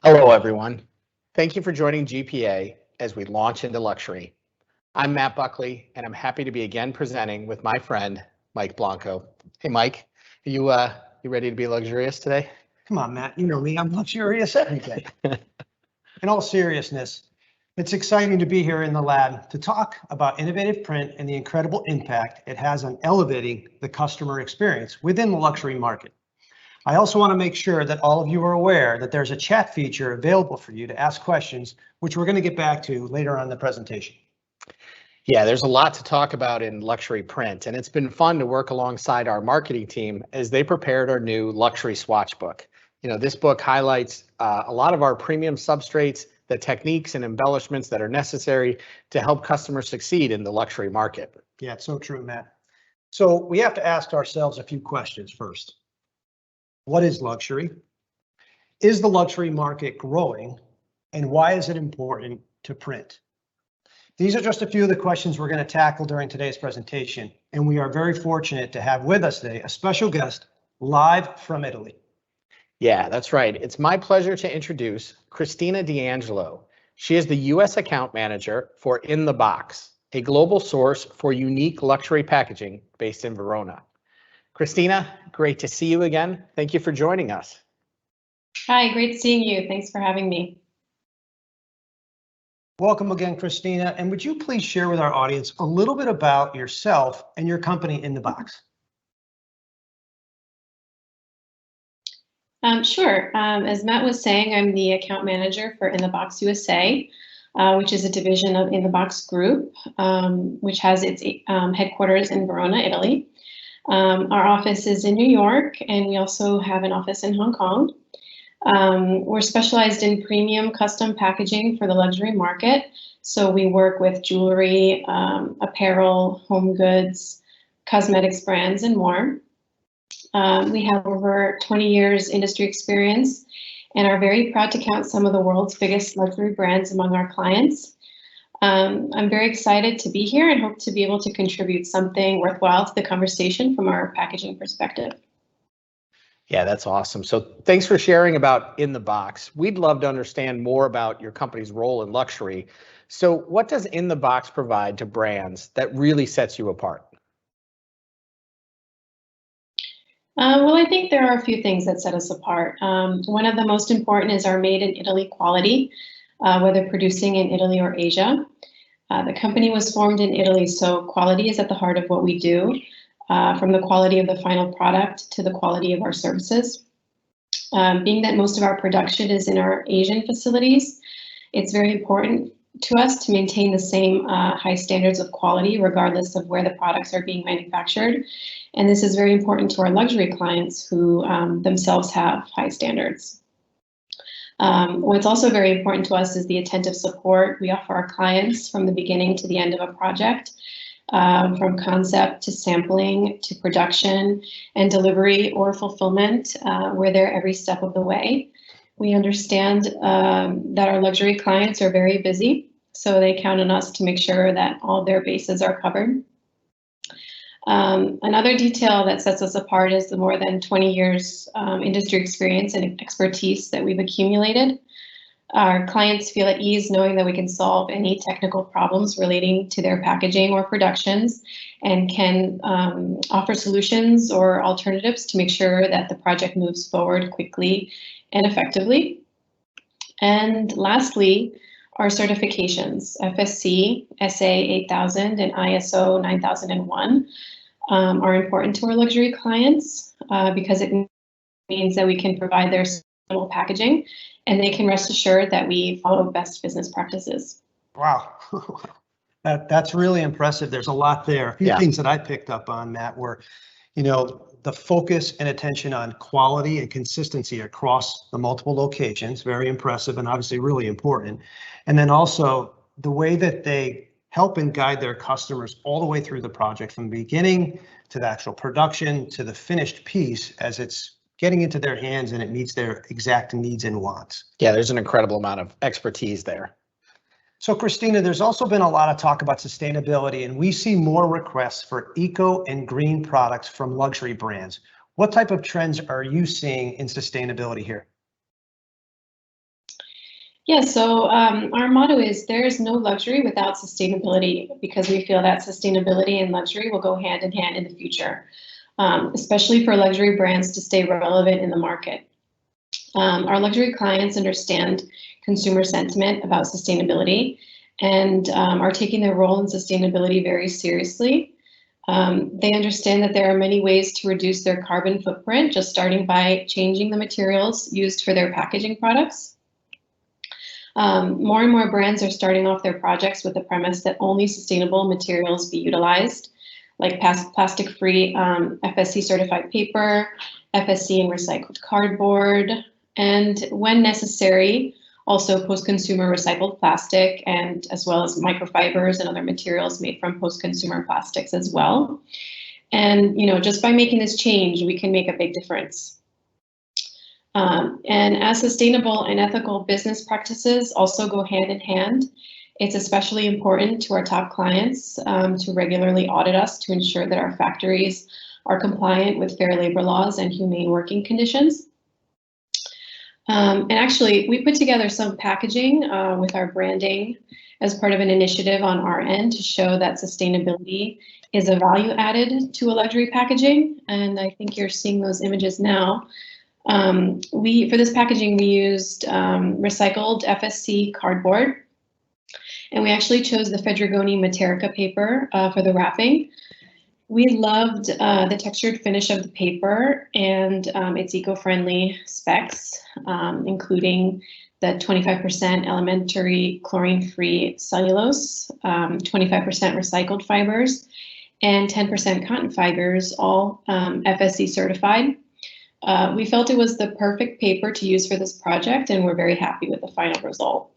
Hello, everyone. Thank you for joining GPA as we launch into luxury. I'm Matt Buckley, and I'm happy to be again presenting with my friend, Mike Blanco. Hey, Mike, you ready to be luxurious today? Come on, Matt, you know me, I'm luxurious every day. In all seriousness, it's exciting to be here in the lab to talk about innovative print and the incredible impact it has on elevating the customer experience within the luxury market. I also want to make sure that all of you are aware that there's a chat feature available for you to ask questions, which we're going to get back to later on in the presentation. Yeah, there's a lot to talk about in luxury print, and it's been fun to work alongside our marketing team as they prepared our new luxury Swatchbook. You know, this book highlights a lot of our premium substrates, the techniques and embellishments that are necessary to help customers succeed in the luxury market. Yeah, it's so true, Matt. So we have to ask ourselves a few questions first. What is luxury? Is the luxury market growing? And why is it important to print? These are just a few of the questions we're going to tackle during today's presentation, and we are very fortunate to have with us today a special guest live from Italy. Yeah, that's right. It's my pleasure to introduce Cristina D'Angelo. She is the U.S. account manager for INTHEBOX, a global source for unique luxury packaging based in Verona. Cristina, great to see you again. Thank you for joining us. Hi, great seeing you. Thanks for having me. Welcome again, Cristina. And would you please share with our audience a little bit about yourself and your company INTHEBOX? Sure. As Matt was saying, I'm the account manager for INTHEBOX USA, which is a division of INTHEBOX Group, which has its headquarters in Verona, Italy. Our office is in New York, and we also have an office in Hong Kong. We're specialized in premium custom packaging for the luxury market. So we work with jewelry, apparel, home goods, cosmetics brands, and more. We have over 20 years industry experience and are very proud to count some of the world's biggest luxury brands among our clients. I'm very excited to be here and hope to be able to contribute something worthwhile to the conversation from our packaging perspective. Yeah, that's awesome. So thanks for sharing about INTHEBOX. We'd love to understand more about your company's role in luxury. So what does INTHEBOX provide to brands that really sets you apart? Well, I think there are a few things that set us apart. One of the most important is our made in Italy quality, whether producing in Italy or Asia. The company was formed in Italy, so quality is at the heart of what we do, from the quality of the final product to the quality of our services. Being that most of our production is in our Asian facilities, it's very important to us to maintain the same high standards of quality regardless of where the products are being manufactured. And this is very important to our luxury clients who themselves have high standards. What's also very important to us is the attentive support we offer our clients from the beginning to the end of a project, from concept to sampling to production and delivery or fulfillment. We're there every step of the way. We understand that our luxury clients are very busy, so they count on us to make sure that all their bases are covered. Another detail that sets us apart is the more than 20 years industry experience and expertise that we've accumulated. Our clients feel at ease knowing that we can solve any technical problems relating to their packaging or productions and can offer solutions or alternatives to make sure that the project moves forward quickly and effectively. And lastly, our certifications, FSC, SA 8000, and ISO 9001, are important to our luxury clients because it means that we can provide their sustainable packaging and they can rest assured that we follow best business practices. Wow, that's really impressive. There's a lot there. A few things that I picked up on, Matt, were, you know, the focus and attention on quality and consistency across the multiple locations, very impressive and obviously really important. And then also the way that they help and guide their customers all the way through the project, from the beginning to the actual production to the finished piece as it's getting into their hands and it meets their exact needs and wants. Yeah, there's an incredible amount of expertise there. So Cristina, there's also been a lot of talk about sustainability, and we see more requests for eco and green products from luxury brands. What type of trends are you seeing in sustainability here? Yeah, so our motto is there is no luxury without sustainability, because we feel that sustainability and luxury will go hand in hand in the future, especially for luxury brands to stay relevant in the market. Our luxury clients understand consumer sentiment about sustainability and are taking their role in sustainability very seriously. They understand that there are many ways to reduce their carbon footprint, just starting by changing the materials used for their packaging products. More and more brands are starting off their projects with the premise that only sustainable materials be utilized, like plastic-free FSC certified paper, FSC and recycled cardboard, and when necessary, also post-consumer recycled plastic, and as well as microfibers and other materials made from post-consumer plastics as well. And just by making this change, we can make a big difference. And as sustainable and ethical business practices also go hand in hand, it's especially important to our top clients to regularly audit us to ensure that our factories are compliant with fair labor laws and humane working conditions. And actually, we put together some packaging with our branding as part of an initiative on our end to show that sustainability is a value added to a luxury packaging. And I think you're seeing those images now. For this packaging, we used recycled FSC cardboard, and we actually chose the Fedrigoni Materica paper for the wrapping. We loved the textured finish of the paper and its eco-friendly specs, including the 25% elementary chlorine-free cellulose, 25% recycled fibers, and 10% cotton fibers, all FSC certified. We felt it was the perfect paper to use for this project, and we're very happy with the final result.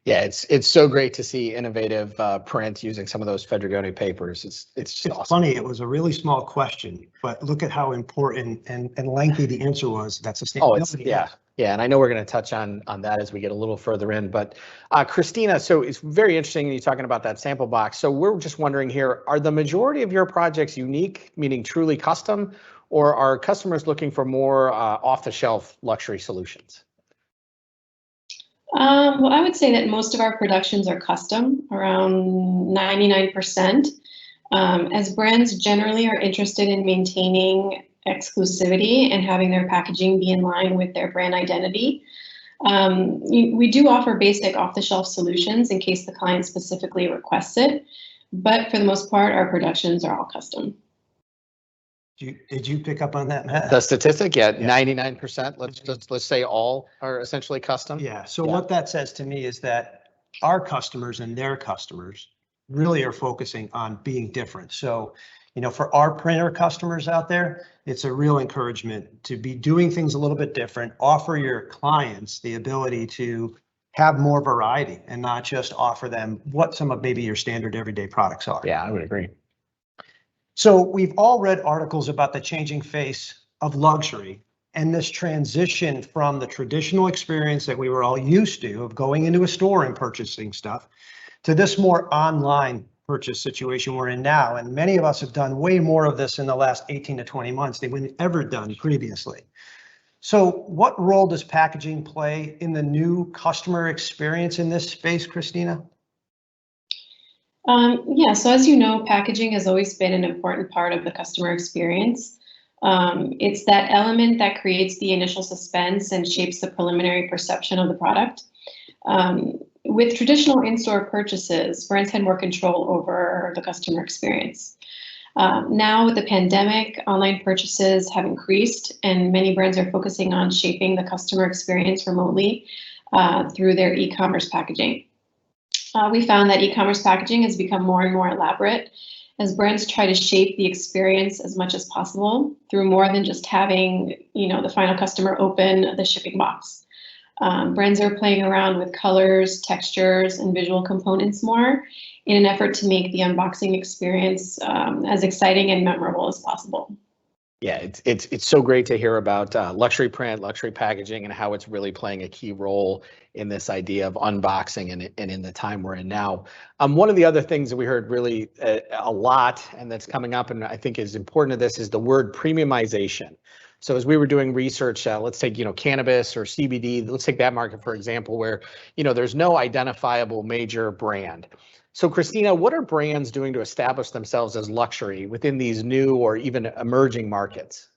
Yeah, it's so great to see innovative print using some of those Fedrigoni papers. It's just awesome. Funny, it was a really small question, but look at how important and lengthy the answer was. That's sustainability. Yeah, and I know we're going to touch on that as we get a little further in. But Cristina, so it's very interesting you talking about that sample box. So we're just wondering here, are the majority of your projects unique, meaning truly custom, or are customers looking for more off-the-shelf luxury solutions? Well, I would say that most of our productions are custom, around 99%, as brands generally are interested in maintaining exclusivity and having their packaging be in line with their brand identity. We do offer basic off-the-shelf solutions in case the client specifically requests it, but for the most part, our productions are all custom. Did you pick up on that, Matt? The statistic, yeah, 99%. Let's say all are essentially custom. Yeah. So what that says to me is that our customers and their customers really are focusing on being different. So, for our printer customers out there, it's a real encouragement to be doing things a little bit different. Offer your clients the ability to have more variety and not just offer them what some of maybe your standard everyday products are. Yeah, I would agree. So we've all read articles about the changing face of luxury and this transition from the traditional experience that we were all used to of going into a store and purchasing stuff to this more online purchase situation we're in now. And many of us have done way more of this in the last 18 to 20 months than we've ever done previously. So what role does packaging play in the new customer experience in this space, Cristina? Yeah, so as you know, packaging has always been an important part of the customer experience. It's that element that creates the initial suspense and shapes the preliminary perception of the product. With traditional in-store purchases, brands had more control over the customer experience. Now with the pandemic, online purchases have increased and many brands are focusing on shaping the customer experience remotely through their e-commerce packaging. We found that e-commerce packaging has become more and more elaborate as brands try to shape the experience as much as possible through more than just having, the final customer open the shipping box. Brands are playing around with colors, textures, and visual components more in an effort to make the unboxing experience as exciting and memorable as possible. Yeah, it's so great to hear about luxury print, luxury packaging, and how it's really playing a key role in this idea of unboxing and in the time we're in now. One of the other things that we heard really a lot and that's coming up and I think is important to this is the word premiumization. So as we were doing research, let's take, cannabis or CBD, let's take that market, for example, where, there's no identifiable major brand. So Cristina, what are brands doing to establish themselves as luxury within these new or even emerging markets?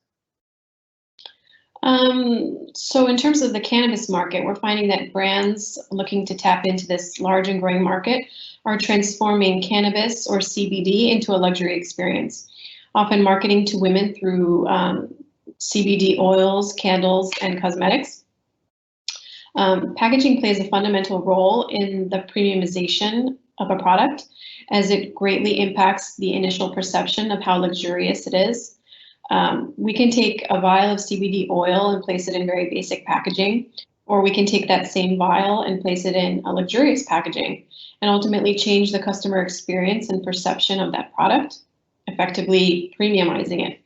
So in terms of the cannabis market, we're finding that brands looking to tap into this large and growing market are transforming cannabis or CBD into a luxury experience, often marketing to women through CBD oils, candles, and cosmetics. Packaging plays a fundamental role in the premiumization of a product, as it greatly impacts the initial perception of how luxurious it is. We can take a vial of CBD oil and place it in very basic packaging, or we can take that same vial and place it in a luxurious packaging and ultimately change the customer experience and perception of that product, effectively premiumizing it.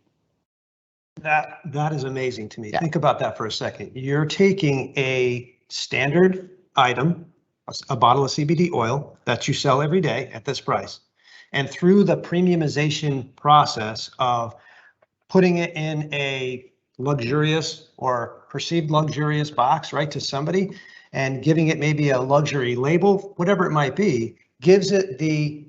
That is amazing to me. Yeah. Think about that for a second. You're taking a standard item, a bottle of CBD oil that you sell every day at this price, and through the premiumization process of putting it in a luxurious or perceived luxurious box, right, to somebody, and giving it maybe a luxury label, whatever it might be, gives it the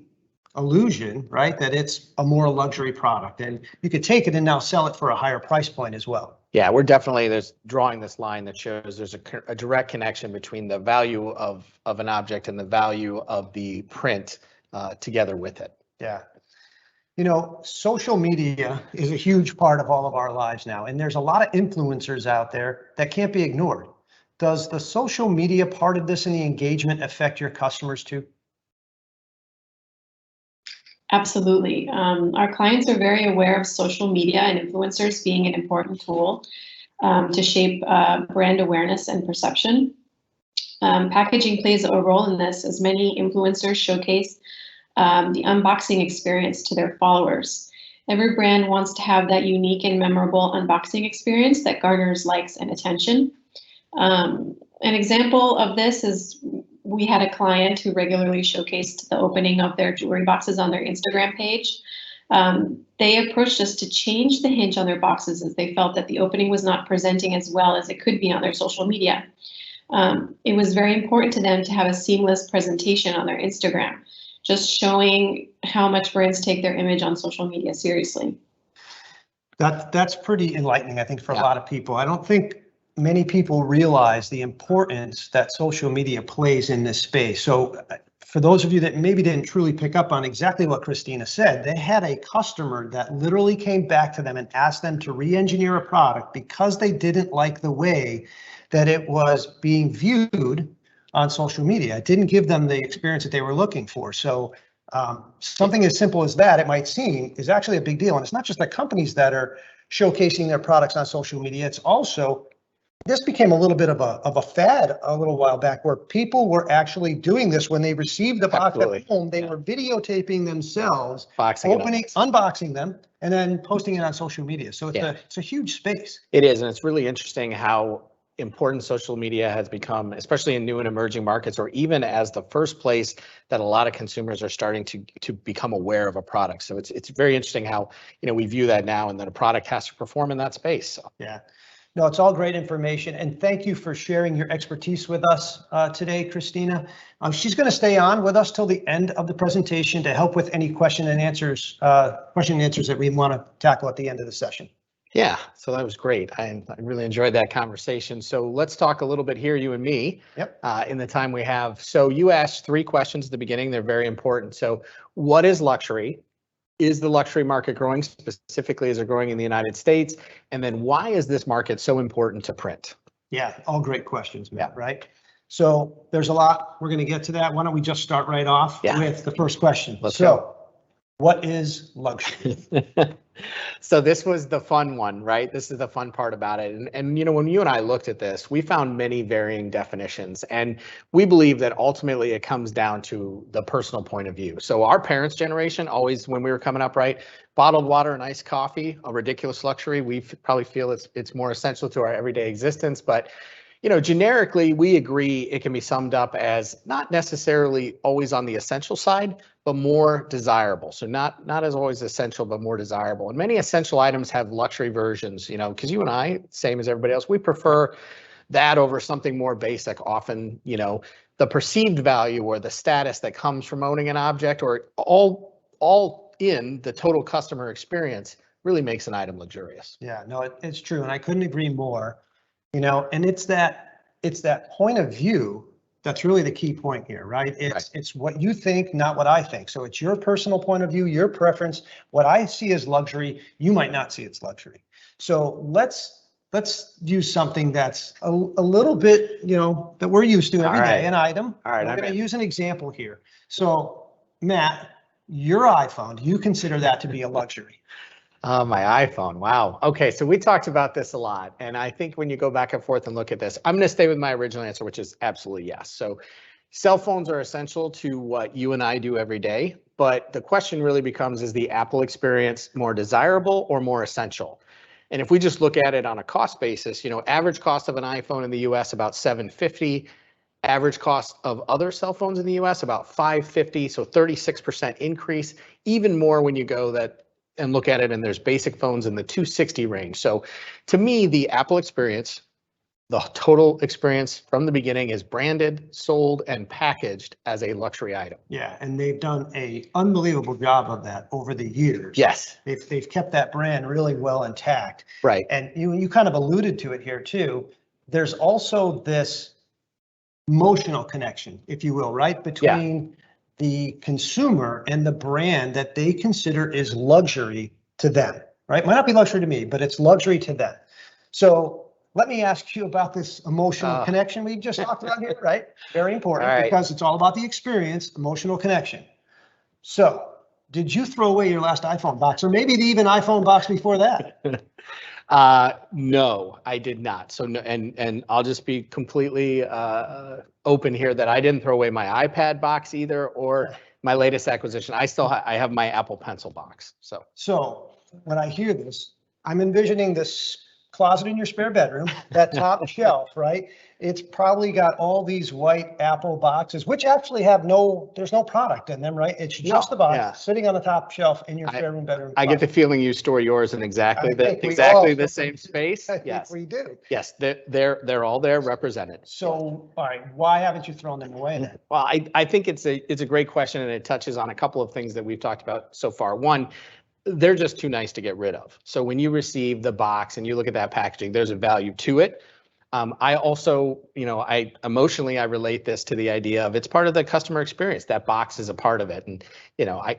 illusion, right, that it's a more luxury product. And you could take it and now sell it for a higher price point as well. Yeah, we're definitely drawing this line that shows there's a direct connection between the value of an object and the value of the print together with it. Yeah. Social media is a huge part of all of our lives now, and there's a lot of influencers out there that can't be ignored. Does the social media part of this and the engagement affect your customers too? Absolutely. Our clients are very aware of social media and influencers being an important tool to shape brand awareness and perception. Packaging plays a role in this, as many influencers showcase the unboxing experience to their followers. Every brand wants to have that unique and memorable unboxing experience that garners likes and attention. An example of this is we had a client who regularly showcased the opening of their jewelry boxes on their Instagram page. They approached us to change the hinge on their boxes as they felt that the opening was not presenting as well as it could be on their social media. It was very important to them to have a seamless presentation on their Instagram, just showing how much brands take their image on social media seriously. That's pretty enlightening, I think, for a lot of people. I don't think many people realize the importance that social media plays in this space. So for those of you that maybe didn't truly pick up on exactly what Cristina said, they had a customer that literally came back to them and asked them to re-engineer a product because they didn't like the way that it was being viewed on social media. It didn't give them the experience that they were looking for. So something as simple as that, it might seem, is actually a big deal. And it's not just the companies that are showcasing their products on social media. It's also, this became a little bit of a fad a little while back, where people were actually doing this when they received the box at home. They were videotaping themselves, unboxing them, and then posting it on social media. So it's a huge space. It is, and it's really interesting how important social media has become, especially in new and emerging markets, or even as the first place that a lot of consumers are starting to become aware of a product. So it's very interesting how we view that now, and that a product has to perform in that space. So. Yeah. No, it's all great information, and thank you for sharing your expertise with us today, Cristina. She's going to stay on with us till the end of the presentation to help with any question and answers that we want to tackle at the end of the session. Yeah, so that was great. I really enjoyed that conversation. So let's talk a little bit here, you and me, in the time we have. So you asked 3 questions at the beginning. They're very important. So what is luxury? Is the luxury market growing? Specifically, is it growing in the United States? And then why is this market so important to print? Yeah, all great questions, Matt, right? So there's a lot. We're going to get to that. Why don't we just start right off with the first question? Let's go. What is luxury? So this was the fun one, right? This is the fun part about it. And when you and I looked at this, we found many varying definitions. And we believe that ultimately it comes down to the personal point of view. So our parents' generation, always when we were coming up, right? Bottled water and iced coffee, a ridiculous luxury. We probably feel it's more essential to our everyday existence. But Generically, we agree it can be summed up as not necessarily always on the essential side, but more desirable. So not as always essential, but more desirable. And many essential items have luxury versions, because you and I, same as everybody else, we prefer that over something more basic. Often, the perceived value or the status that comes from owning an object, or all in the total customer experience, really makes an item luxurious. Yeah, no, it's true. And I couldn't agree more, and it's that point of view that's really the key point here, right? It's what you think, not what I think. So it's your personal point of view, your preference. What I see as luxury, you might not see as luxury. So let's use something that's a little bit, that we're used to every day, an item. All right, I'm going to use an example here. So Matt, your iPhone, do you consider that to be a luxury? My iPhone. Wow. Okay. So we talked about this a lot. And I think when you go back and forth and look at this, I'm going to stay with my original answer, which is absolutely yes. So cell phones are essential to what you and I do every day. But the question really becomes, is the Apple experience more desirable or more essential? And if we just look at it on a cost basis, average cost of an iPhone in the US about $750. Average cost of other cell phones in the US about $550. So 36% increase, even more when you go and look at it, and there's basic phones in the $260 range. So to me, the Apple experience, the total experience from the beginning, is branded, sold, and packaged as a luxury item. Yeah, and they've done an unbelievable job of that over the years. Yes. They've kept that brand really well intact. Right. And you kind of alluded to it here too. There's also this emotional connection, if you will, right? Between the consumer and the brand that they consider is luxury to them, right? Might not be luxury to me, but it's luxury to them. So let me ask you about this emotional connection we just talked about here, right? Very important, because it's all about the experience, emotional connection. So did you throw away your last iPhone box, or maybe the even iPhone box before that? No, I did not. So no, and I'll just be completely open here that I didn't throw away my iPad box either, or my latest acquisition. I have my Apple Pencil box. So when I hear this, I'm envisioning this closet in your spare bedroom, that top shelf, right? It's probably got all these white Apple boxes, which actually there's no product in them, right? It's just the box sitting on the top shelf in your spare bedroom. I get the feeling you store yours in exactly the same space. Yes, we do. Yes, they're all there represented. So, all right, why haven't you thrown them away then? Well, I think it's a great question, and it touches on a couple of things that we've talked about so far. One, they're just too nice to get rid of. So when you receive the box and you look at that packaging, there's a value to it. I also, I emotionally relate this to the idea of it's part of the customer experience. That box is a part of it, and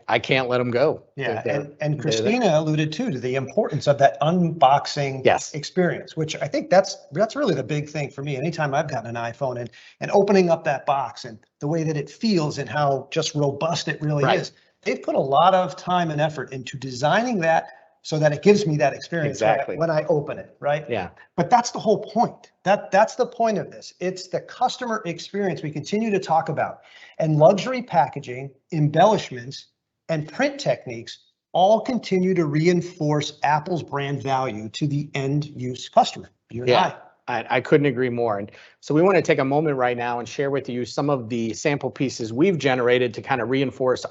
I can't let them go. Yeah, and Cristina alluded to the importance of that unboxing experience, which I think that's really the big thing for me. Anytime I've gotten an iPhone and opening up that box and the way that it feels and how just robust it really is. They've put a lot of time and effort into designing that so that it gives me that experience when I open it, right? Yeah. But that's the whole point. That's the point of this. It's the customer experience we continue to talk about. And luxury packaging, embellishments, and print techniques all continue to reinforce Apple's brand value to the end use customer. You and I. I couldn't agree more. And so we want to take a moment right now and share with you some of the sample pieces we've generated to kind of reinforce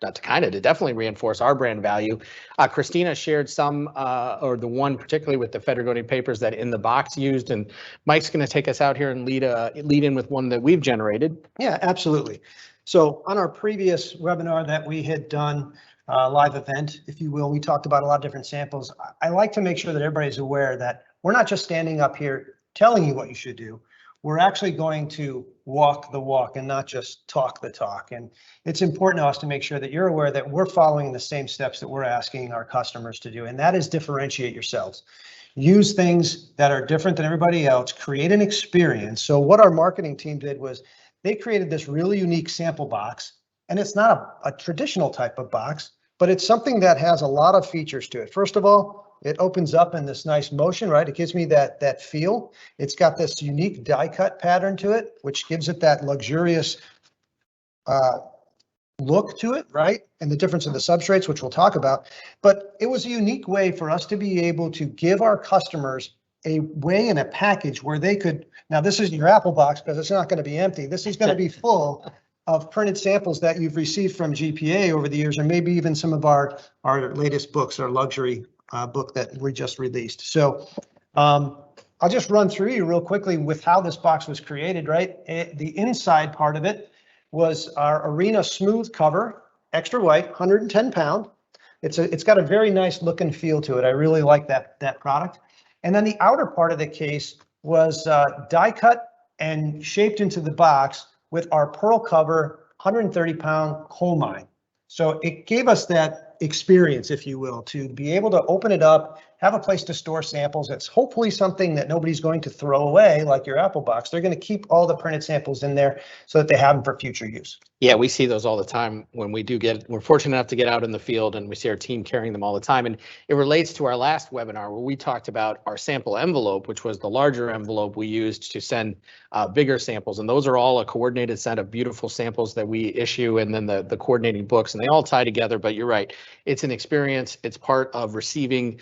to definitely reinforce our brand value. Cristina shared some, or the one particularly with the Federagonia papers that In the Box used, and Mike's going to take us out here and lead in with one that we've generated. Yeah, absolutely. So on our previous webinar that we had done, live event, if you will, we talked about a lot of different samples. I like to make sure that everybody's aware that we're not just standing up here telling you what you should do. We're actually going to walk the walk and not just talk the talk. And it's important to us to make sure that you're aware that we're following the same steps that we're asking our customers to do. And that is differentiate yourselves. Use things that are different than everybody else, create an experience. So what our marketing team did was they created this really unique sample box. And it's not a traditional type of box, but it's something that has a lot of features to it. First of all, it opens up in this nice motion, right? It gives me that feel. It's got this unique die cut pattern to it, which gives it that luxurious look to it, right? And the difference in the substrates, which we'll talk about. But it was a unique way for us to be able to give our customers a way in a package where they could, now this is your Apple box because it's not going to be empty. This is going to be full of printed samples that you've received from GPA over the years, or maybe even some of our latest books, our luxury book that we just released. So I'll just run through you real quickly with how this box was created, right? The inside part of it was our Arena Smooth cover, extra white, 110 pound. It's got a very nice look and feel to it. I really like that product. And then the outer part of the case was die cut and shaped into the box with our pearl cover, 130 pound coal mine. So it gave us that experience, if you will, to be able to open it up, have a place to store samples. It's hopefully something that nobody's going to throw away like your Apple box. They're going to keep all the printed samples in there so that they have them for future use. Yeah, we see those all the time when we're fortunate enough to get out in the field, and we see our team carrying them all the time. And it relates to our last webinar where we talked about our sample envelope, which was the larger envelope we used to send bigger samples. And those are all a coordinated set of beautiful samples that we issue, and then the coordinating books, and they all tie together. But you're right, it's an experience. It's part of receiving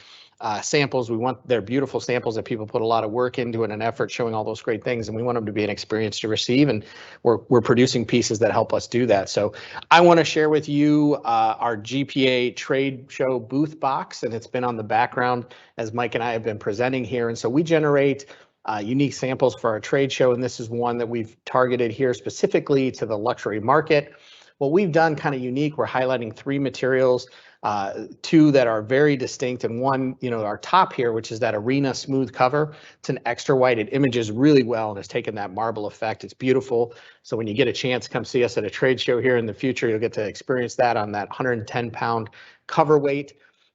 samples. We want their beautiful samples that people put a lot of work into in an effort showing all those great things, and we want them to be an experience to receive, and we're producing pieces that help us do that. So I want to share with you our GPA Trade Show Booth Box, and it's been on the background as Mike and I have been presenting here. And so we generate unique samples for our trade show, and this is one that we've targeted here specifically to the luxury market. What we've done kind of unique, we're highlighting 3 materials, 2 that are very distinct, and one, our top here, which is that Arena Smooth cover. It's an extra white. It images really well and has taken that marble effect. It's beautiful. So when you get a chance, come see us at a trade show here in the future. You'll get to experience that on that 110 pound cover weight.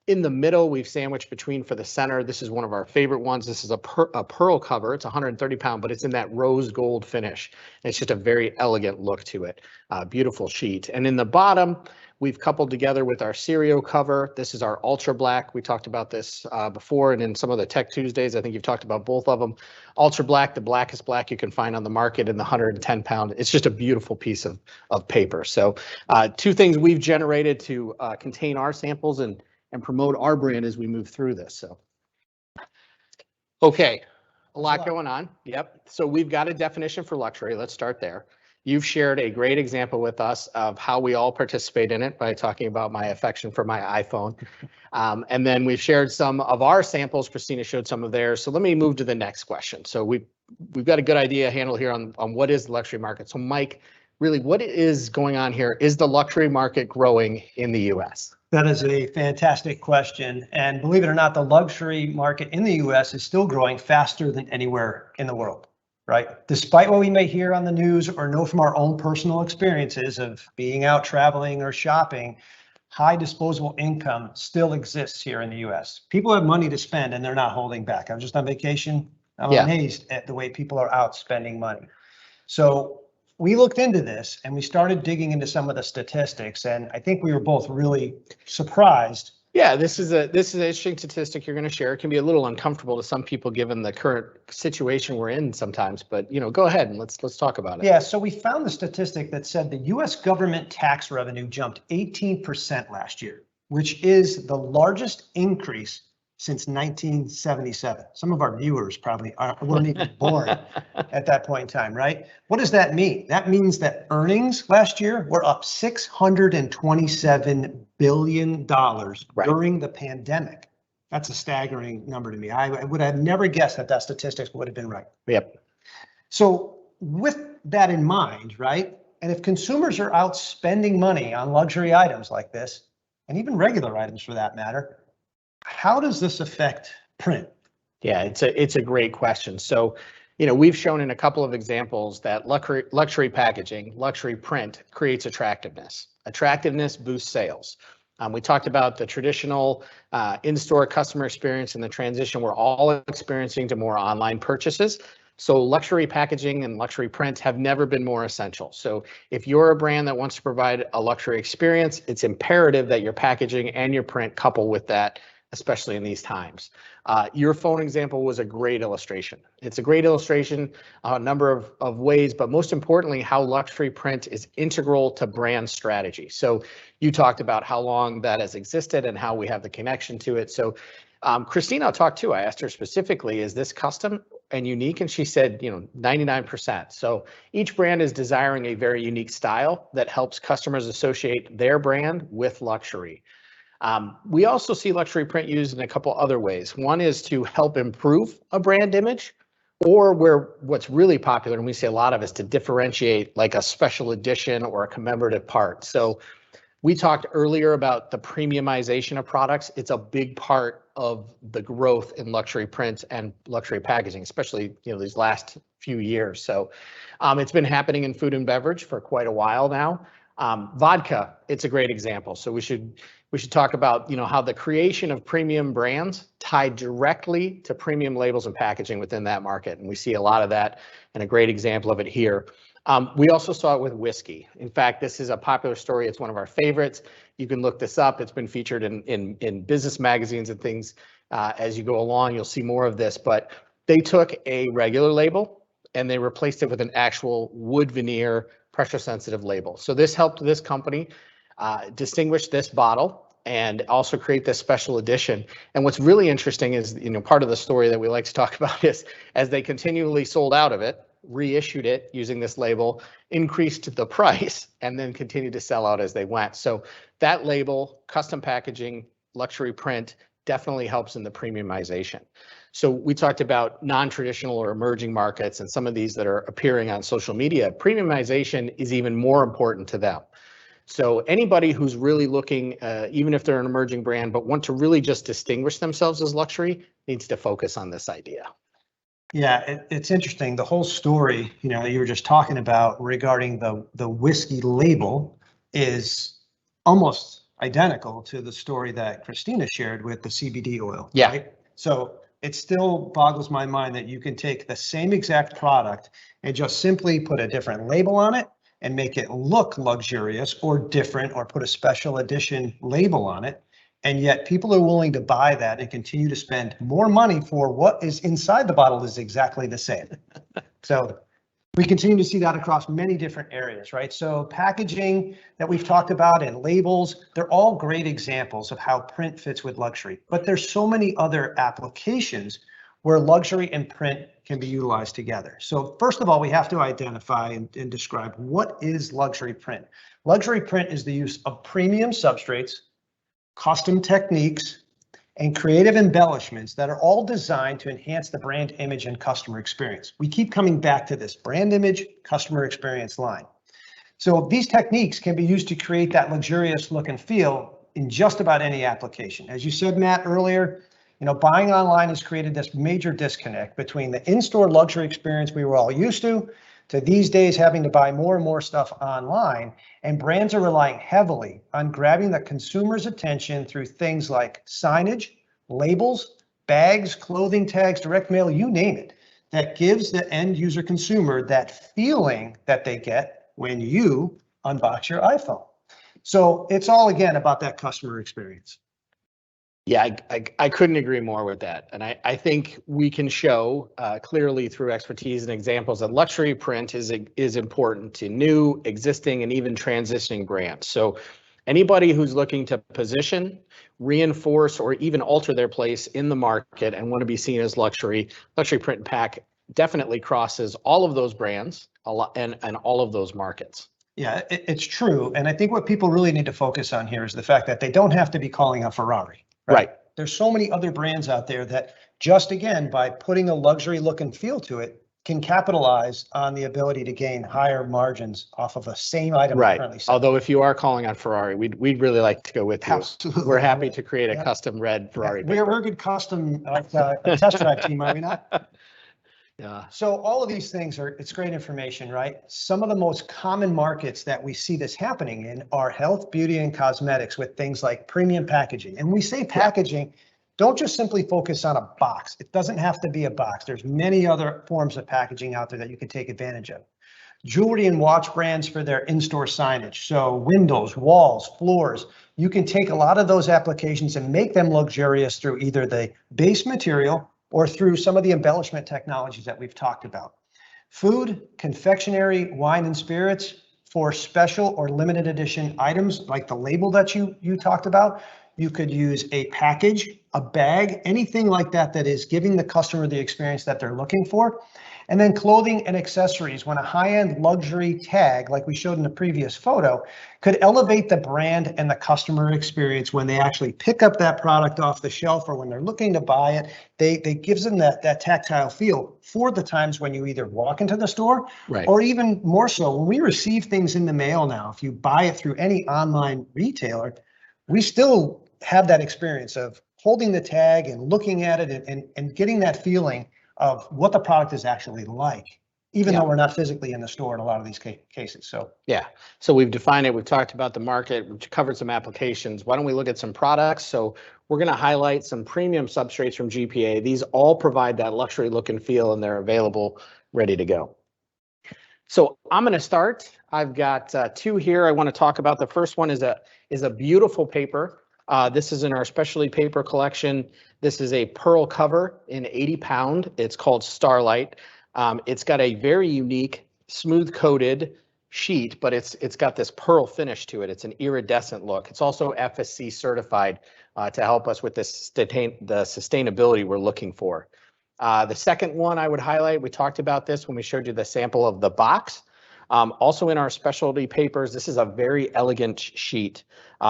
In the middle, we've sandwiched between for the center. This is one of our favorite ones. This is a pearl cover. It's 130 pound, but it's in that rose gold finish. It's just a very elegant look to it. Beautiful sheet. And in the bottom, we've coupled together with our Cerio cover. This is our Ultra Black. We talked about this before, and in some of the Tech Tuesdays, I think you've talked about both of them. Ultra Black, the blackest black you can find on the market, in the 110 pound. It's just a beautiful piece of paper. So 2 things we've generated to contain our samples and promote our brand as we move through this. So, okay, a lot going on. Yep. So we've got a definition for luxury. Let's start there. You've shared a great example with us of how we all participate in it by talking about my affection for my iPhone. And then we've shared some of our samples. Cristina showed some of theirs. So let me move to the next question. So we've got a good idea handle here on what is the luxury market. So Mike, really, what is going on here? Is the luxury market growing in the US? That is a fantastic question. And believe it or not, the luxury market in the US is still growing faster than anywhere in the world, right? Despite what we may hear on the news or know from our own personal experiences of being out traveling or shopping, high disposable income still exists here in the US. People have money to spend and they're not holding back. I'm just on vacation. I'm amazed at the way people are out spending money. So we looked into this and we started digging into some of the statistics, and I think we were both really surprised. Yeah, this is an interesting statistic you're going to share. It can be a little uncomfortable to some people given the current situation we're in sometimes, but go ahead and let's talk about it. Yeah, so we found the statistic that said the US government tax revenue jumped 18% last year, which is the largest increase since 1977. Some of our viewers probably weren't even born at that point in time, right? What does that mean? That means that earnings last year were up $627 billion during the pandemic. That's a staggering number to me. I would have never guessed that statistics would have been right. Yep. So with that in mind, right? And if consumers are out spending money on luxury items like this, and even regular items for that matter, how does this affect print? Yeah, it's a great question. So, we've shown in a couple of examples that luxury packaging, luxury print creates attractiveness. Attractiveness boosts sales. We talked about the traditional in-store customer experience and the transition we're all experiencing to more online purchases. So luxury packaging and luxury print have never been more essential. So if you're a brand that wants to provide a luxury experience, it's imperative that your packaging and your print couple with that, especially in these times. Your phone example was a great illustration. It's a great illustration a number of ways, but most importantly, how luxury print is integral to brand strategy. So you talked about how long that has existed and how we have the connection to it. So Cristina talked too. I asked her specifically, is this custom and unique? And she said, 99%. So each brand is desiring a very unique style that helps customers associate their brand with luxury. We also see luxury print used in a couple other ways. One is to help improve a brand image, or what's really popular, and we see a lot of, is to differentiate like a special edition or a commemorative part. So we talked earlier about the premiumization of products. It's a big part of the growth in luxury print and luxury packaging, especially these last few years. So it's been happening in food and beverage for quite a while now. Vodka, it's a great example. So we should talk about how the creation of premium brands tied directly to premium labels and packaging within that market, and we see a lot of that, and a great example of it here. We also saw it with whiskey. In fact, this is a popular story. It's one of our favorites. You can look this up. It's been featured in business magazines and things. As you go along, you'll see more of this. But they took a regular label and they replaced it with an actual wood veneer pressure sensitive label. So this helped this company distinguish this bottle and also create this special edition. And what's really interesting is, part of the story that we like to talk about is, as they continually sold out of it, reissued it using this label, increased the price, and then continued to sell out as they went. So that label, custom packaging, luxury print, definitely helps in the premiumization. So we talked about non-traditional or emerging markets and some of these that are appearing on social media. Premiumization is even more important to them. So anybody who's really looking, even if they're an emerging brand, but want to really just distinguish themselves as luxury, needs to focus on this idea. Yeah, it's interesting. The whole story, you were just talking about regarding the whiskey label is almost identical to the story that Cristina shared with the CBD oil. Yeah. Right? So it still boggles my mind that you can take the same exact product and just simply put a different label on it and make it look luxurious or different, or put a special edition label on it. And yet people are willing to buy that and continue to spend more money for what is inside the bottle is exactly the same. So we continue to see that across many different areas, right? So packaging that we've talked about and labels, they're all great examples of how print fits with luxury. But there's so many other applications where luxury and print can be utilized together. So first of all, we have to identify and describe what is luxury print. Luxury print is the use of premium substrates, custom techniques, and creative embellishments that are all designed to enhance the brand image and customer experience. We keep coming back to this brand image, customer experience line. So these techniques can be used to create that luxurious look and feel in just about any application. As you said, Matt, earlier, buying online has created this major disconnect between the in-store luxury experience we were all used to these days having to buy more and more stuff online, and brands are relying heavily on grabbing the consumer's attention through things like signage, labels, bags, clothing tags, direct mail, you name it, that gives the end user consumer that feeling that they get when you unbox your iPhone. So it's all, again, about that customer experience. Yeah, I couldn't agree more with that. And I think we can show clearly through expertise and examples that luxury print is important to new, existing, and even transitioning brands. So anybody who's looking to position, reinforce, or even alter their place in the market and want to be seen as luxury print and pack definitely crosses all of those brands and all of those markets. Yeah, it's true. And I think what people really need to focus on here is the fact that they don't have to be calling a Ferrari. Right. There's so many other brands out there that just, again, by putting a luxury look and feel to it, can capitalize on the ability to gain higher margins off of a same item. Right. Although if you are calling on Ferrari, we'd really like to go with you. Absolutely. We're happy to create a custom red Ferrari. We're a good custom test drive team, are we not? Yeah. So all of these things it's great information, right? Some of the most common markets that we see this happening in are health, beauty, and cosmetics with things like premium packaging. And we say packaging, don't just simply focus on a box. It doesn't have to be a box. There's many other forms of packaging out there that you can take advantage of. Jewelry and watch brands for their in-store signage. So windows, walls, floors, you can take a lot of those applications and make them luxurious through either the base material or through some of the embellishment technologies that we've talked about. Food, confectionery, wine, and spirits for special or limited edition items like the label that you talked about. You could use a package, a bag, anything like that that is giving the customer the experience that they're looking for. And then clothing and accessories, when a high-end luxury tag, like we showed in the previous photo, could elevate the brand and the customer experience when they actually pick up that product off the shelf or when they're looking to buy it. They gives them that tactile feel for the times when you either walk into the store, Right. or even more so when we receive things in the mail now. If you buy it through any online retailer, we still have that experience of holding the tag and looking at it and getting that feeling of what the product is actually like, even though we're not physically in the store in a lot of these cases. So yeah, so we've defined it. We've talked about the market. We've covered some applications. Why don't we look at some products? So we're going to highlight some premium substrates from GPA. These all provide that luxury look and feel, and they're available, ready to go. So I'm going to start. I've got two here I want to talk about. The first one is a beautiful paper. This is in our specialty paper collection. This is a pearl cover in 80 pound. It's called Starlight. It's got a very unique smooth coated sheet, but it's got this pearl finish to it. It's an iridescent look. It's also FSC certified to help us with the sustainability we're looking for. The second one I would highlight, we talked about this when we showed you the sample of the box. Also in our specialty papers, this is a very elegant sheet.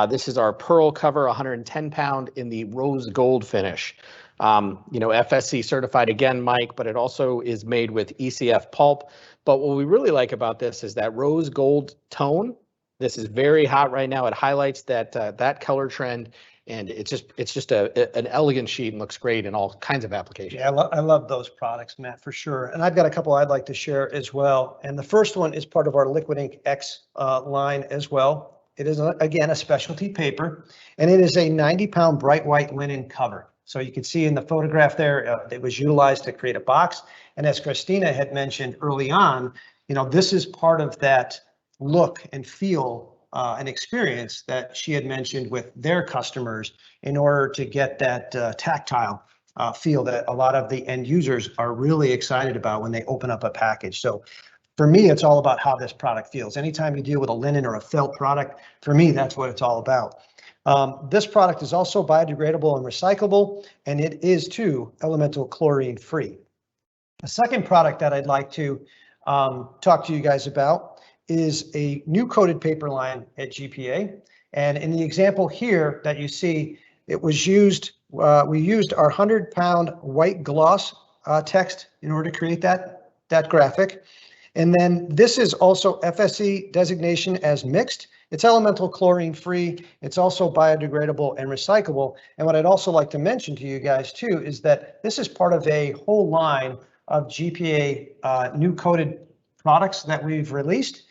This is our pearl cover, 110 pound in the rose gold finish. FSC certified again, Mike, but it also is made with ECF pulp. But what we really like about this is that rose gold tone. This is very hot right now. It highlights that color trend, and it's just an elegant sheet and looks great in all kinds of applications. Yeah, I love those products, Matt, for sure. And I've got a couple I'd like to share as well. And the first one is part of our Liquid Ink X line as well. It is, again, a specialty paper, and it is a 90 pound bright white linen cover. So you can see in the photograph there, it was utilized to create a box. And as Cristina had mentioned early on, this is part of that look and feel and experience that she had mentioned with their customers in order to get that tactile feel that a lot of the end users are really excited about when they open up a package. So for me, it's all about how this product feels. Anytime you deal with a linen or a felt product, for me, that's what it's all about. This product is also biodegradable and recyclable, and it is too elemental chlorine free. The second product that I'd like to talk to you guys about is a new coated paper line at GPA. And in the example here that you see, it was used, we used our 100 pound white gloss text in order to create that graphic. And then this is also FSC designation as mixed. It's elemental chlorine free. It's also biodegradable and recyclable. And what I'd also like to mention to you guys too is that this is part of a whole line of GPA new coated products that we've released.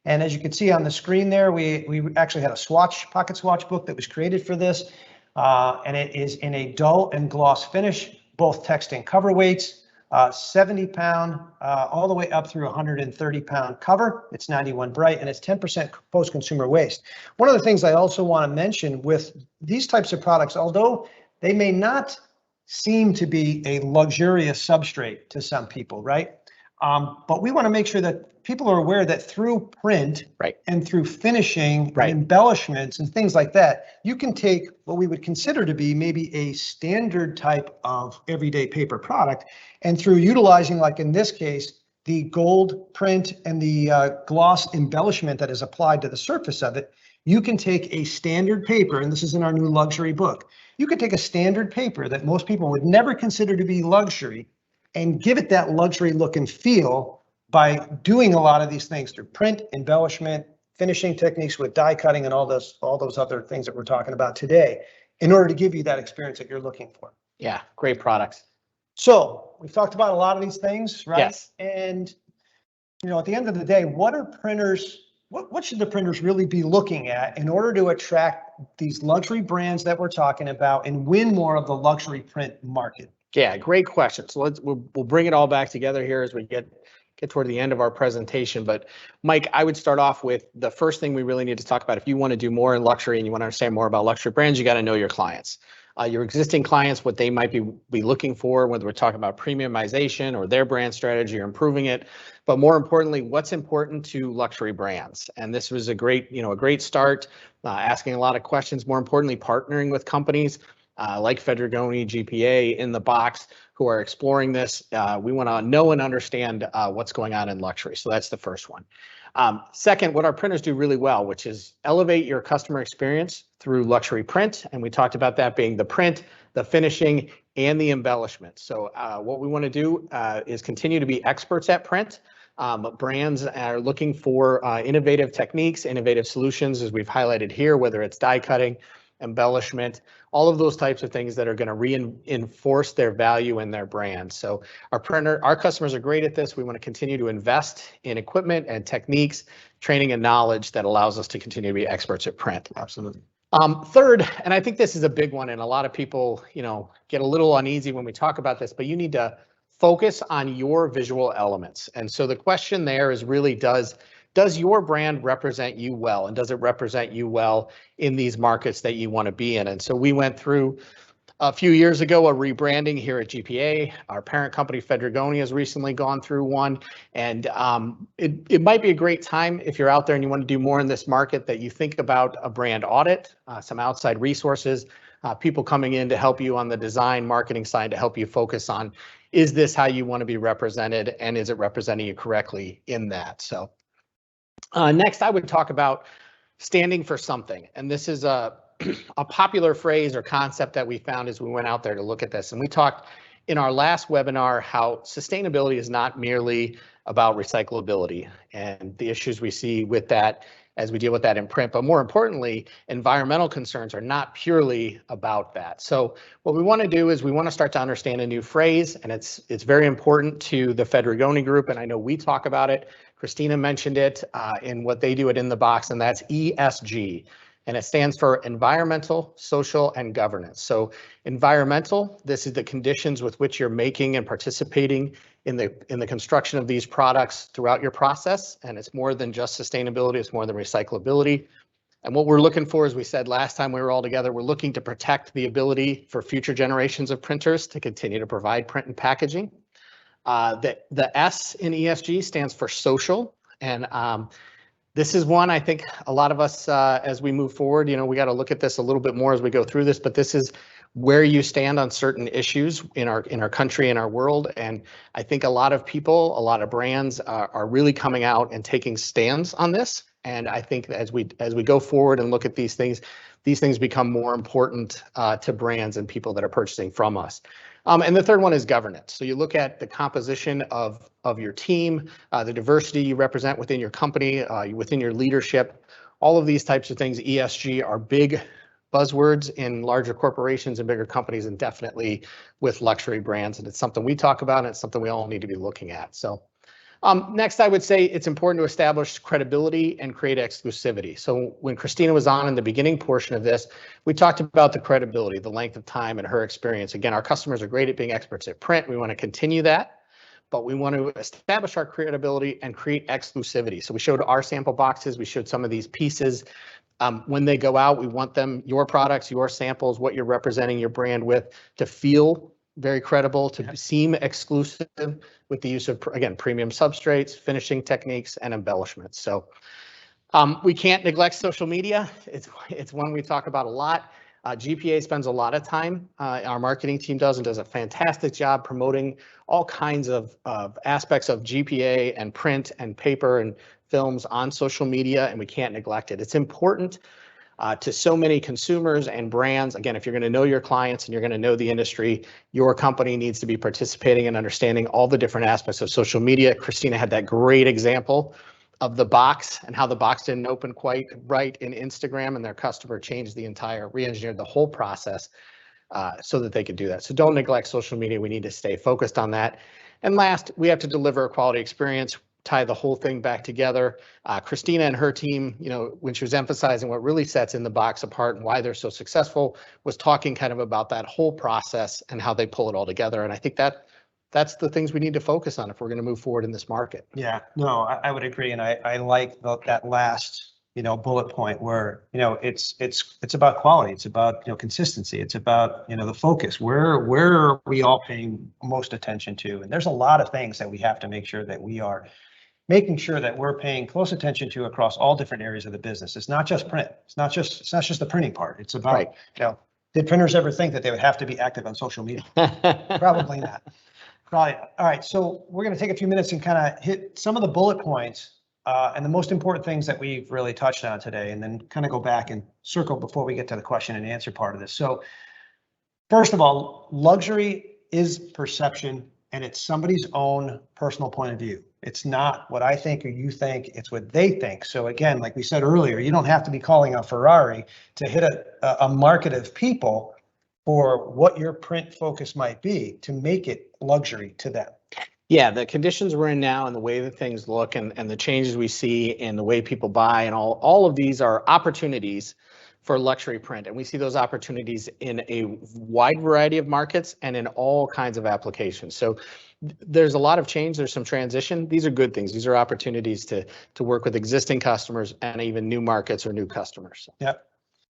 And as you can see on the screen there, we actually had a pocket swatch book that was created for this. And it is in a dull and gloss finish, both text and cover weights, 70 pound, all the way up through 130 pound cover. It's 91 bright, and it's 10% post-consumer waste. One of the things I also want to mention with these types of products, although they may not seem to be a luxurious substrate to some people, right? But we want to make sure that people are aware that through print and through finishing and embellishments and things like that, you can take what we would consider to be maybe a standard type of everyday paper product, and through utilizing, like in this case, the gold print and the gloss embellishment that is applied to the surface of it, you can take a standard paper, and this is in our new luxury book, you could take a standard paper that most people would never consider to be luxury and give it that luxury look and feel by doing a lot of these things through print, embellishment, finishing techniques with die cutting, and all those other things that we're talking about today in order to give you that experience that you're looking for. Yeah, great products. So we've talked about a lot of these things, right? Yes. And at the end of the day, what should the printers really be looking at in order to attract these luxury brands that we're talking about and win more of the luxury print market? Yeah, great question. So we'll bring it all back together here as we get toward the end of our presentation. But Mike, I would start off with the first thing we really need to talk about. If you want to do more in luxury and you want to understand more about luxury brands, you got to know your clients. your existing clients, what they might be looking for, whether we're talking about premiumization or their brand strategy or improving it. But more importantly, what's important to luxury brands. And this was a great start, asking a lot of questions, more importantly, partnering with companies like Federgoni, GPA, INTHEBOX, who are exploring this. We want to know and understand what's going on in luxury. So that's the first one. Second, what our printers do really well, which is elevate your customer experience through luxury print. And we talked about that being the print, the finishing, and the embellishment. So what we want to do is continue to be experts at print. Brands are looking for innovative techniques, innovative solutions, as we've highlighted here, whether it's die cutting, embellishment, all of those types of things that are going to reinforce their value in their brand. So our customers are great at this. We want to continue to invest in equipment and techniques, training and knowledge that allows us to continue to be experts at print. Absolutely. Third, and I think this is a big one, and a lot of people, get a little uneasy when we talk about this, but you need to focus on your visual elements. And so the question there is really, does your brand represent you well, and does it represent you well in these markets that you want to be in? And so we went through a few years ago a rebranding here at GPA. Our parent company Federgoni has recently gone through one, and it might be a great time if you're out there and you want to do more in this market, that you think about a brand audit, some outside resources, people coming in to help you on the design marketing side to help you focus on, is this how you want to be represented, and is it representing you correctly in that? So next, I would talk about standing for something. And this is a popular phrase or concept that we found as we went out there to look at this. And we talked in our last webinar how sustainability is not merely about recyclability and the issues we see with that as we deal with that in print, but more importantly, environmental concerns are not purely about that. So what we want to do is we want to start to understand a new phrase, and it's very important to the Federgoni group, and I know we talk about it. Cristina mentioned it in what they do at INTHEBOX, and that's ESG. And it stands for environmental, social, and governance. So environmental, this is the conditions with which you're making and participating in the construction of these products throughout your process. And it's more than just sustainability, it's more than recyclability. And what we're looking for, as we said last time we were all together, we're looking to protect the ability for future generations of printers to continue to provide print and packaging. The S in ESG stands for social. And this is one I think a lot of us, as we move forward, we got to look at this a little bit more as we go through this, but this is where you stand on certain issues in our country, in our world. And I think a lot of people, a lot of brands are really coming out and taking stands on this. And I think as we go forward and look at these things become more important to brands and people that are purchasing from us. And the third one is governance. So you look at the composition of your team, the diversity you represent within your company, within your leadership, all of these types of things. ESG are big buzzwords in larger corporations and bigger companies, and definitely with luxury brands. And it's something we talk about, and it's something we all need to be looking at. So next, I would say it's important to establish credibility and create exclusivity. So when Cristina was on in the beginning portion of this, we talked about the credibility, the length of time, and her experience. Again, our customers are great at being experts at print. We want to continue that, but we want to establish our credibility and create exclusivity. So we showed our sample boxes. We showed some of these pieces. When they go out, we want them, your products, your samples, what you're representing your brand with, to feel very credible, to seem exclusive with the use of, again, premium substrates, finishing techniques, and embellishments. So we can't neglect social media. It's one we talk about a lot. GPA spends a lot of time, our marketing team does, and does a fantastic job promoting all kinds of aspects of GPA and print and paper and films on social media, and we can't neglect it. It's important to so many consumers and brands. Again, if you're going to know your clients and you're going to know the industry, your company needs to be participating and understanding all the different aspects of social media. Cristina had that great example of the box and how the box didn't open quite right in Instagram, and their customer changed re-engineered the whole process so that they could do that. So don't neglect social media. We need to stay focused on that. And last, we have to deliver a quality experience, tie the whole thing back together. Cristina and her team, when she was emphasizing what really sets INTHEBOX apart and why they're so successful, was talking kind of about that whole process and how they pull it all together. And I think that's the things we need to focus on if we're going to move forward in this market. Yeah, no, I would agree. And I like that last, bullet point where, it's about quality. It's about, consistency. It's about, the focus. Where are we all paying most attention to? And there's a lot of things that we have to make sure that we are making sure that we're paying close attention to across all different areas of the business. It's not just print. It's not just the printing part. It's about, Right. Did printers ever think that they would have to be active on social media? Probably not. Probably. All right. So we're going to take a few minutes and kind of hit some of the bullet points and the most important things that we've really touched on today, and then kind of go back and circle before we get to the question and answer part of this. So first of all, luxury is perception, and it's somebody's own personal point of view. It's not what I think or you think, it's what they think. So again, like we said earlier, you don't have to be calling a Ferrari to hit a market of people for what your print focus might be to make it luxury to them. Yeah, the conditions we're in now and the way that things look and the changes we see in the way people buy and all of these are opportunities for luxury print. And we see those opportunities in a wide variety of markets and in all kinds of applications. So there's a lot of change. There's some transition. These are good things. These are opportunities to work with existing customers and even new markets or new customers. Yep.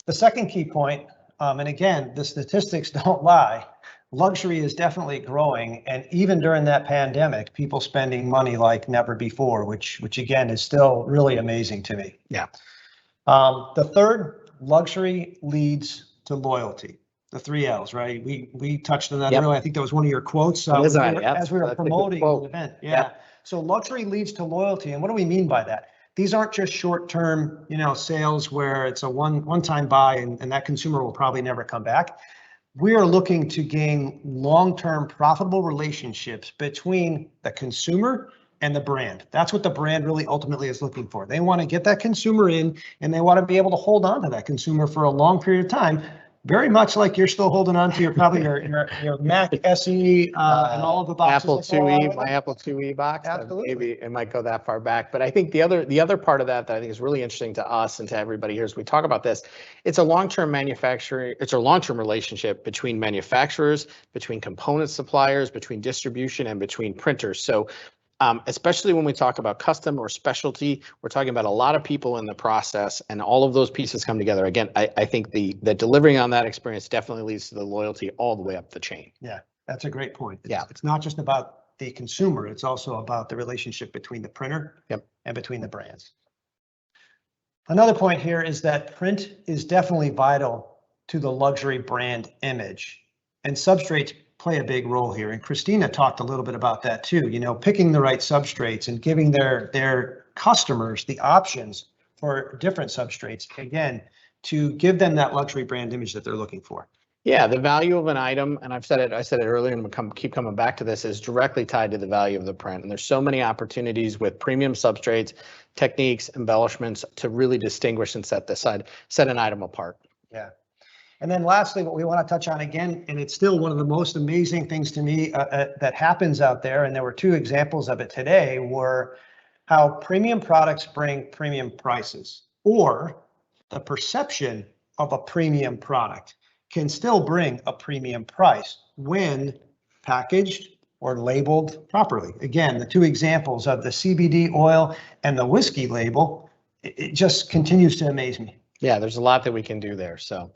The second key point, and again, the statistics don't lie, luxury is definitely growing. And even during that pandemic, people spending money like never before, which again is still really amazing to me. Yeah. The third, luxury leads to loyalty. The 3 L's, right? We touched on that earlier. I think that was one of your quotes as we were promoting the event. Yeah. Yep. So luxury leads to loyalty. And what do we mean by that? These aren't just short-term, sales where it's a one-time buy and that consumer will probably never come back. We are looking to gain long-term profitable relationships between the consumer and the brand. That's what the brand really ultimately is looking for. They want to get that consumer in and they want to be able to hold on to that consumer for a long period of time. Very much like you're still holding on to your Mac SE and all of the boxes. Apple IIe, my Apple IIe box. Absolutely. Maybe it might go that far back. But I think the other part of that I think is really interesting to us and to everybody here as we talk about this, it's a long-term relationship between manufacturers, between component suppliers, between distribution, and between printers. So especially when we talk about custom or specialty, we're talking about a lot of people in the process and all of those pieces come together. Again, I think the delivering on that experience definitely leads to the loyalty all the way up the chain. Yeah, that's a great point. Yeah. It's not just about the consumer, it's also about the relationship between the printer and between the brands. Another point here is that print is definitely vital to the luxury brand image, and substrates play a big role here. And Cristina talked a little bit about that too, picking the right substrates and giving their customers the options for different substrates, again, to give them that luxury brand image that they're looking for. Yeah, the value of an item, and I said it earlier and we'll keep coming back to this, is directly tied to the value of the print. And there's so many opportunities with premium substrates, techniques, embellishments to really distinguish and set an item apart. Yeah. And then lastly, what we want to touch on again, and it's still one of the most amazing things to me that happens out there, and there were 2 examples of it today, were how premium products bring premium prices, or the perception of a premium product can still bring a premium price when packaged or labeled properly. Again, the 2 examples of the CBD oil and the whiskey label, it just continues to amaze me. Yeah, there's a lot that we can do there. So.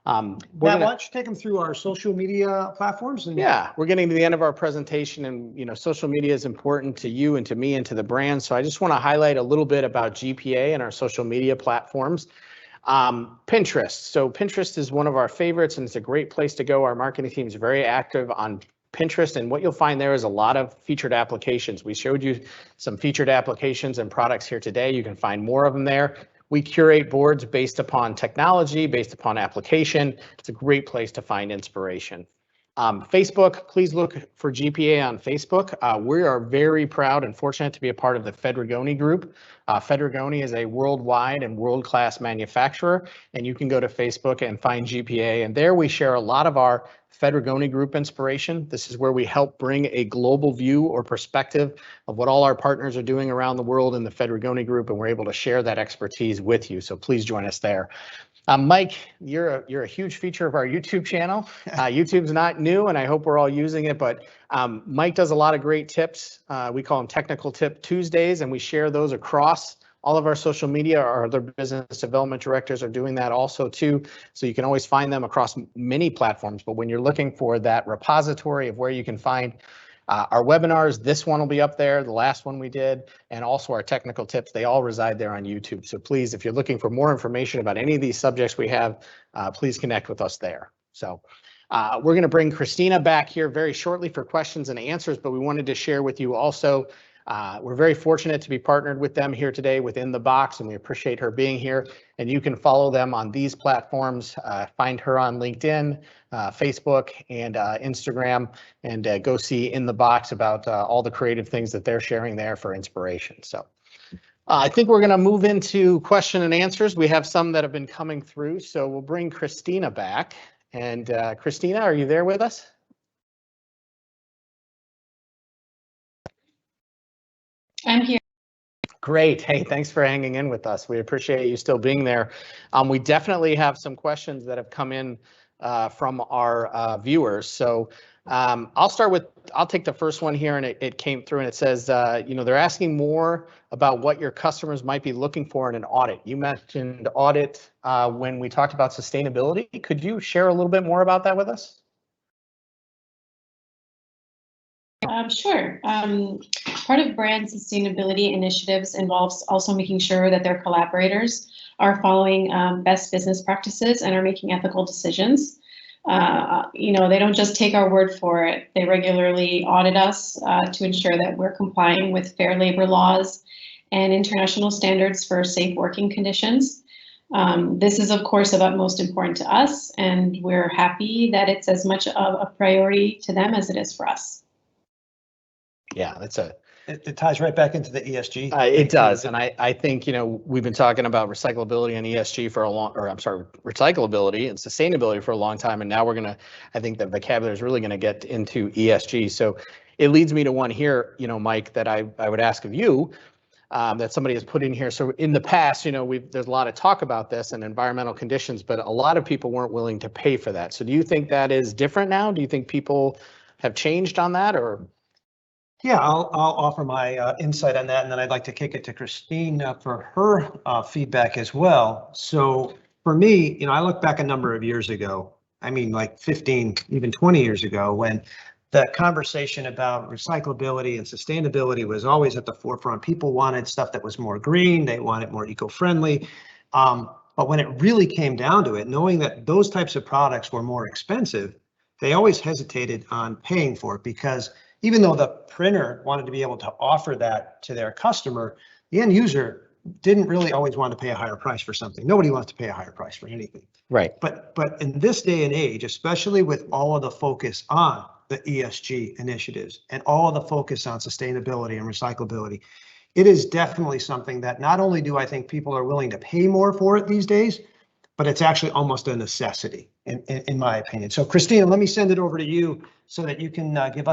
Matt, why don't you take them through our social media platforms? Yeah, we're getting to the end of our presentation, and social media is important to you and to me and to the brand. So I just want to highlight a little bit about GPA and our social media platforms. Pinterest. So Pinterest is one of our favorites, and it's a great place to go. Our marketing team is very active on Pinterest, and what you'll find there is a lot of featured applications. We showed you some featured applications and products here today. You can find more of them there. We curate boards based upon technology, based upon application. It's a great place to find inspiration. Facebook, please look for GPA on Facebook. We are very proud and fortunate to be a part of the Fedrigoni Group. Fedrigoni is a worldwide and world-class manufacturer, and you can go to Facebook and find GPA, and there we share a lot of our Fedrigoni Group inspiration. This is where we help bring a global view or perspective of what all our partners are doing around the world in the Fedrigoni Group, and we're able to share that expertise with you. So please join us there. Mike, you're a huge feature of our YouTube channel. YouTube's not new, and I hope we're all using it, but Mike does a lot of great tips. We call them Technical Tip Tuesdays, and we share those across All of our social media, our other business development directors are doing that also too. So you can always find them across many platforms. But when you're looking for that repository of where you can find our webinars, this one will be up there, the last one we did, and also our technical tips, they all reside there on YouTube. So please, if you're looking for more information about any of these subjects we have, please connect with us there. So we're going to bring Cristina back here very shortly for questions and answers, but we wanted to share with you also, we're very fortunate to be partnered with them here today with INTHEBOX, and we appreciate her being here. And you can follow them on these platforms, find her on LinkedIn, Facebook, and Instagram, and go see INTHEBOX about all the creative things that they're sharing there for inspiration. So I think we're going to move into question and answers. We have some that have been coming through, so we'll bring Cristina back. And Cristina, are you there with us? I'm here. Great. Hey, thanks for hanging in with us. We appreciate you still being there. We definitely have some questions that have come in from our viewers. So I'll take the first one here, and it came through, and it says, they're asking more about what your customers might be looking for in an audit. You mentioned audit when we talked about sustainability. Could you share a little bit more about that with us? Sure. Part of brand sustainability initiatives involves also making sure that their collaborators are following best business practices and are making ethical decisions. They don't just take our word for it. They regularly audit us to ensure that we're complying with fair labor laws and international standards for safe working conditions. This is, of course, of utmost importance to us, and we're happy that it's as much of a priority to them as it is for us. Yeah, it ties right back into the ESG. It does, and I think we've been talking about recyclability and ESG for recyclability and sustainability for a long time, and now I think the vocabulary is really going to get into ESG. So it leads me to one here, Mike, that I would ask of you, that somebody has put in here. So in the past, there's a lot of talk about this and environmental conditions, but a lot of people weren't willing to pay for that. So do you think that is different now? Do you think people have changed on that, or? Yeah, I'll offer my insight on that, and then I'd like to kick it to Christine for her feedback as well. So for me, I look back a number of years ago, I mean like 15, even 20 years ago, when the conversation about recyclability and sustainability was always at the forefront. People wanted stuff that was more green, they wanted more eco-friendly. But when it really came down to it, knowing that those types of products were more expensive, they always hesitated on paying for it, because even though the printer wanted to be able to offer that to their customer, the end user didn't really always want to pay a higher price for something. Nobody wants to pay a higher price for anything. Right. But in this day and age, especially with all of the focus on the ESG initiatives and all of the focus on sustainability and recyclability, it is definitely something that not only do I think people are willing to pay more for it these days, but it's actually almost a necessity, in my opinion. So Cristina, let me send it over to you so that you can give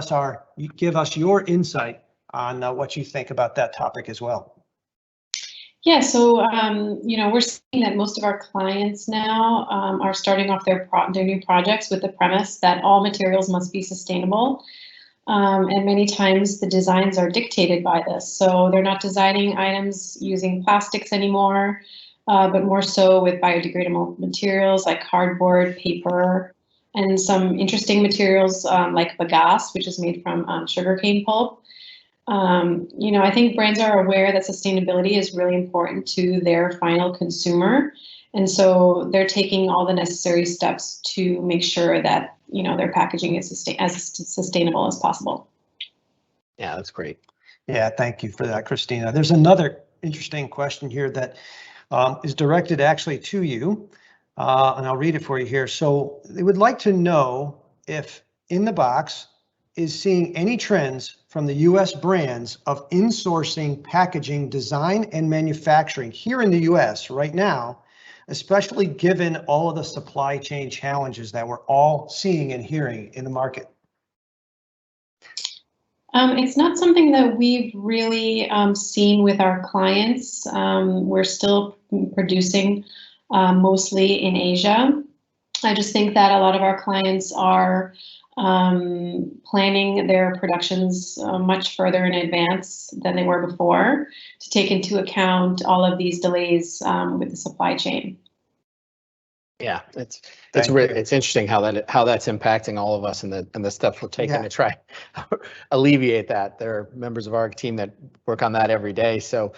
us your insight on what you think about that topic as well. Yeah, so we're seeing that most of our clients now are starting off their new projects with the premise that all materials must be sustainable. And many times the designs are dictated by this. So they're not designing items using plastics anymore, but more so with biodegradable materials like cardboard, paper, and some interesting materials like bagasse, which is made from sugarcane pulp. I think brands are aware that sustainability is really important to their final consumer. And so they're taking all the necessary steps to make sure that, their packaging is as sustainable as possible. Yeah, that's great. Yeah, thank you for that, Cristina. There's another interesting question here that is directed actually to you, and I'll read it for you here. So they would like to know if INTHEBOX is seeing any trends from the US brands of insourcing packaging design and manufacturing here in the US right now, especially given all of the supply chain challenges that we're all seeing and hearing in the market. It's not something that we've really seen with our clients. We're still producing mostly in Asia. I just think that a lot of our clients are planning their productions much further in advance than they were before to take into account all of these delays with the supply chain. Yeah, it's interesting how that's impacting all of us and the stuff we're taking to try alleviate that. There are members of our team that work on that every day. So,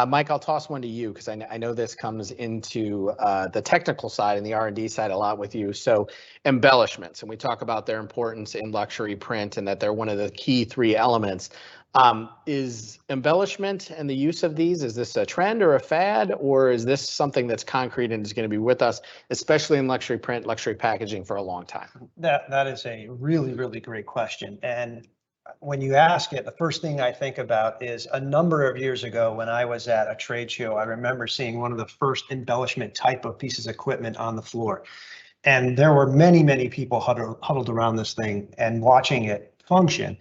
Mike, I'll toss one to you because I know this comes into the technical side and the R&D side a lot with you. So, embellishments, and we talk about their importance in luxury print and that they're one of the key 3 elements. Is embellishment and the use of these, is this a trend or a fad, or is this something that's concrete and is going to be with us, especially in luxury print, luxury packaging for a long time? That is a really, really great question. And when you ask it, the first thing I think about is a number of years ago when I was at a trade show, I remember seeing one of the first embellishment type of pieces of equipment on the floor. And there were many, many people huddled around this thing and watching it function.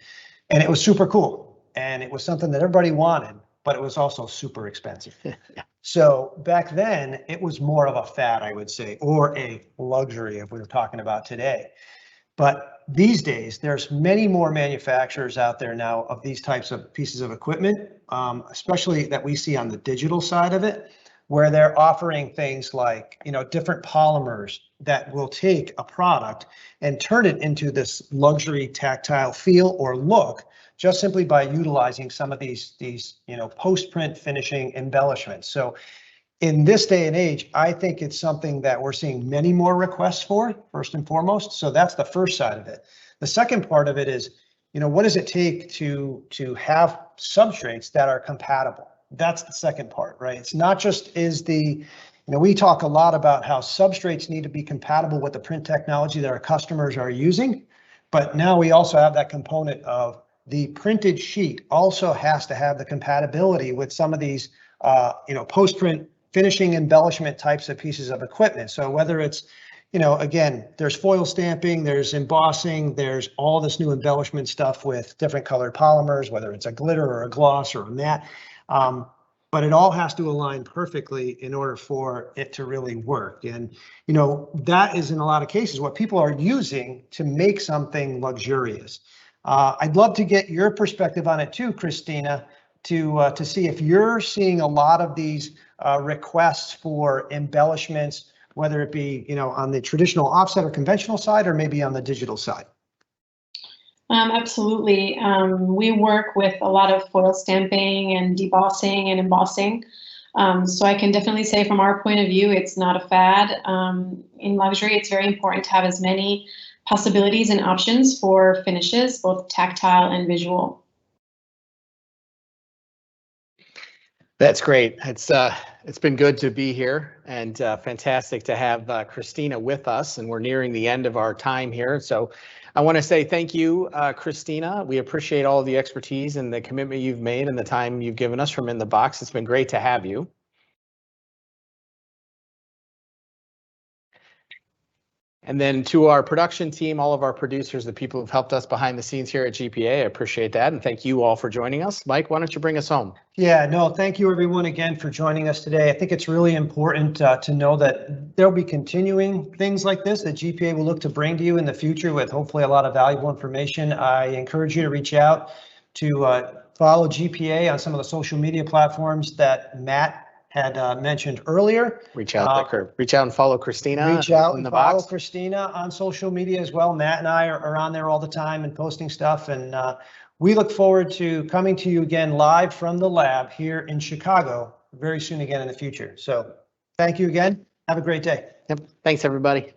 And it was super cool. And it was something that everybody wanted, but it was also super expensive. So back then, it was more of a fad, I would say, or a luxury if we were talking about today. But these days, there's many more manufacturers out there now of these types of pieces of equipment, especially that we see on the digital side of it, where they're offering things like, different polymers that will take a product and turn it into this luxury tactile feel or look, just simply by utilizing some of these post-print finishing embellishments. So in this day and age, I think it's something that we're seeing many more requests for, first and foremost. So that's the first side of it. The second part of it is, what does it take to have substrates that are compatible? That's the second part, right? It's not just we talk a lot about how substrates need to be compatible with the print technology that our customers are using, but now we also have that component of the printed sheet also has to have the compatibility with some of these, post-print finishing embellishment types of pieces of equipment. So whether it's, again, there's foil stamping, there's embossing, there's all this new embellishment stuff with different colored polymers, whether it's a glitter or a gloss or a matte. But it all has to align perfectly in order for it to really work. And, that is in a lot of cases what people are using to make something luxurious. I'd love to get your perspective on it too, Cristina, to see if you're seeing a lot of these requests for embellishments, whether it be on the traditional offset or conventional side, or maybe on the digital side. Absolutely. We work with a lot of foil stamping and debossing and embossing. So I can definitely say from our point of view, it's not a fad. In luxury, it's very important to have as many possibilities and options for finishes, both tactile and visual. That's great. It's been good to be here and fantastic to have Cristina with us, and we're nearing the end of our time here. So I want to say thank you, Cristina. We appreciate all the expertise and the commitment you've made and the time you've given us from INTHEBOX. It's been great to have you. And then to our production team, all of our producers, the people who've helped us behind the scenes here at GPA, I appreciate that. And thank you all for joining us. Mike, why don't you bring us home? Yeah, no, thank you everyone again for joining us today. I think it's really important to know that there'll be continuing things like this that GPA will look to bring to you in the future with hopefully a lot of valuable information. I encourage you to reach out to follow GPA on some of the social media platforms that Matt had mentioned earlier. Reach out and follow Cristina. Reach out and follow Cristina on social media as well. Matt and I are on there all the time and posting stuff. And we look forward to coming to you again live from the lab here in Chicago very soon again in the future. So thank you again. Have a great day. Yep. Thanks, everybody.